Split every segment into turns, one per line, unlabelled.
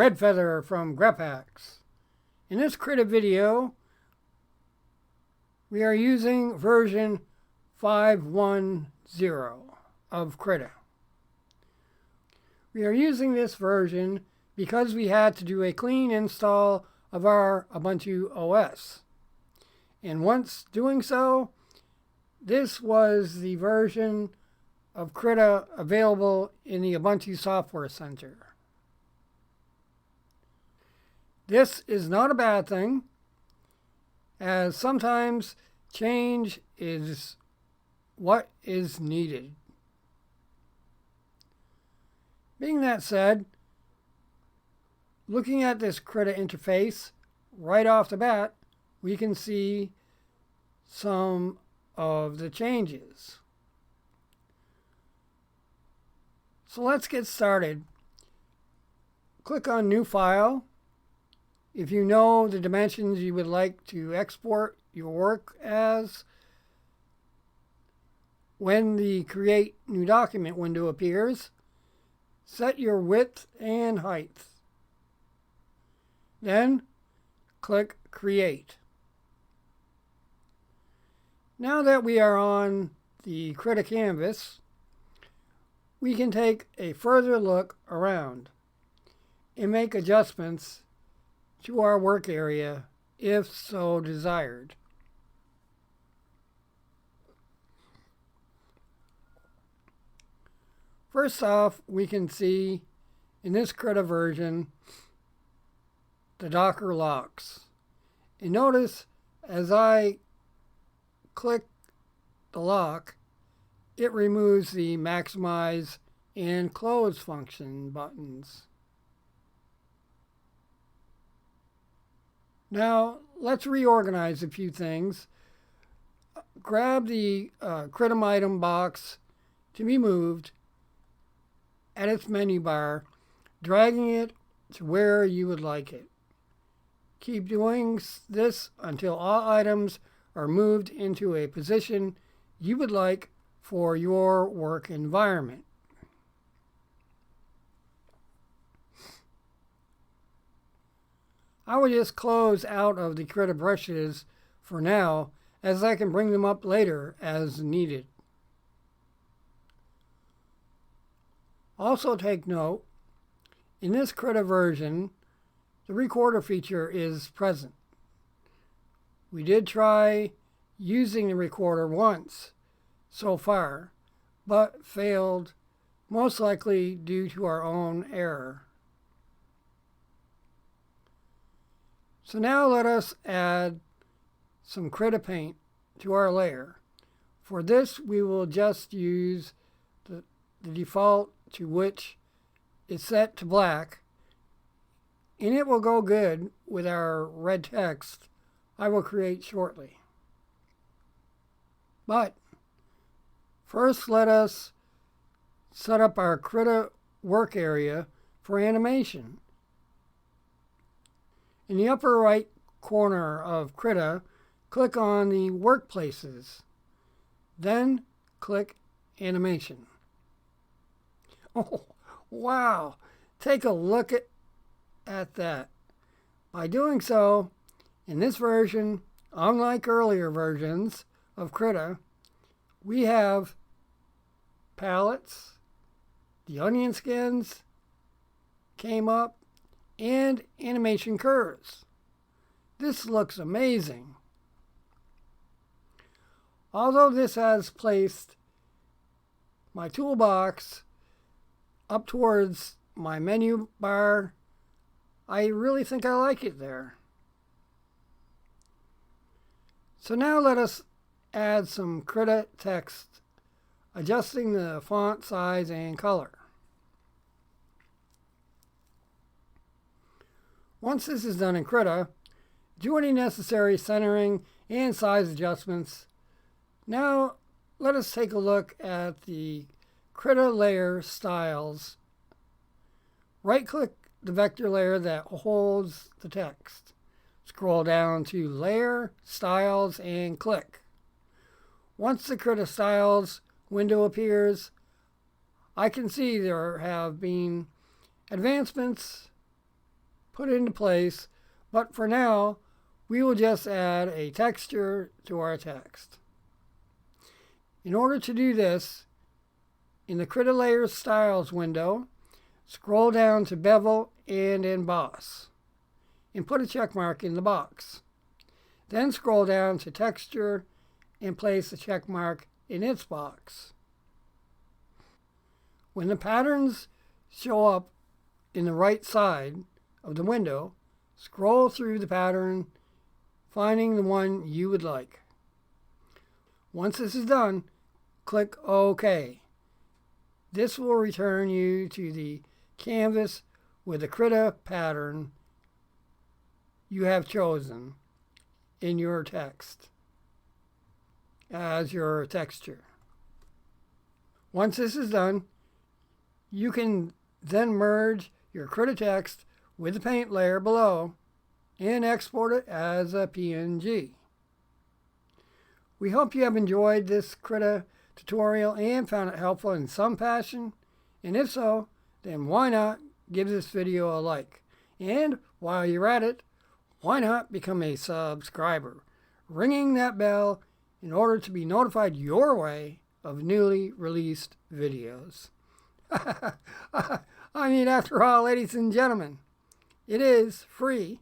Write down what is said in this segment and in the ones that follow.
Red Feather from Graphics. In this Krita video, we are using version 5.10 of Krita. We are using this version because we had to do a clean install of our Ubuntu OS. And once doing so, this was the version of Krita available in the Ubuntu Software Center. This is not a bad thing, as sometimes change is what is needed. Being that said, looking at this Krita interface, right off the bat, we can see some of the changes. So let's get started. Click on New File. If you know the dimensions you would like to export your work as, when the Create New Document window appears, set your width and height. Then click Create. Now that we are on the Krita canvas, we can take a further look around and make adjustments to our work area if so desired. First off, we can see in this Krita version the Docker locks. And notice as I click the lock, it removes the maximize and close function buttons. Now, let's reorganize a few things. Grab the Krita item box to be moved at its menu bar, dragging it to where you would like it. Keep doing this until all items are moved into a position you would like for your work environment. I will just close out of the Krita brushes for now, as I can bring them up later as needed. Also take note, in this Krita version, the recorder feature is present. We did try using the recorder once so far, but failed, most likely due to our own error. So now let us add some Krita paint to our layer. For this, we will just use the default, to which is set to black, and it will go good with our red text I will create shortly. But first, let us set up our Krita work area for animation. In the upper right corner of Krita, click on the Workplaces. Then click Animation. Oh, wow! Take a look at that. By doing so, in this version, unlike earlier versions of Krita, we have palettes, the onion skins came up, and animation curves. This looks amazing. Although this has placed my toolbox up towards my menu bar, I really think I like it there. So now let us add some Krita text, adjusting the font size and color. Once this is done in Krita, do any necessary centering and size adjustments. Now let us take a look at the Krita layer styles. Right-click the vector layer that holds the text. Scroll down to Layer, Styles, and click. Once the Krita Styles window appears, I can see there have been advancements put into place, but for now, we will just add a texture to our text. In order to do this, in the Krita Layers Styles window, scroll down to Bevel and Emboss, and put a check mark in the box. Then scroll down to Texture and place a check mark in its box. When the patterns show up in the right side of the window, scroll through the pattern, finding the one you would like. Once this is done, click OK. This will return you to the canvas with the Krita pattern you have chosen in your text as your texture. Once this is done, you can then merge your Krita text with the paint layer below and export it as a PNG. We hope you have enjoyed this Krita tutorial and found it helpful in some fashion, and if so, then why not give this video a like? And while you're at it, why not become a subscriber, ringing that bell in order to be notified your way of newly released videos. I mean, after all, ladies and gentlemen, it is free.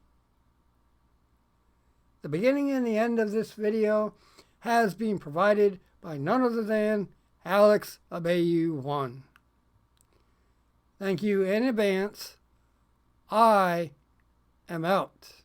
The beginning and the end of this video has been provided by none other than Alex Abayu1. Thank you in advance. I am out.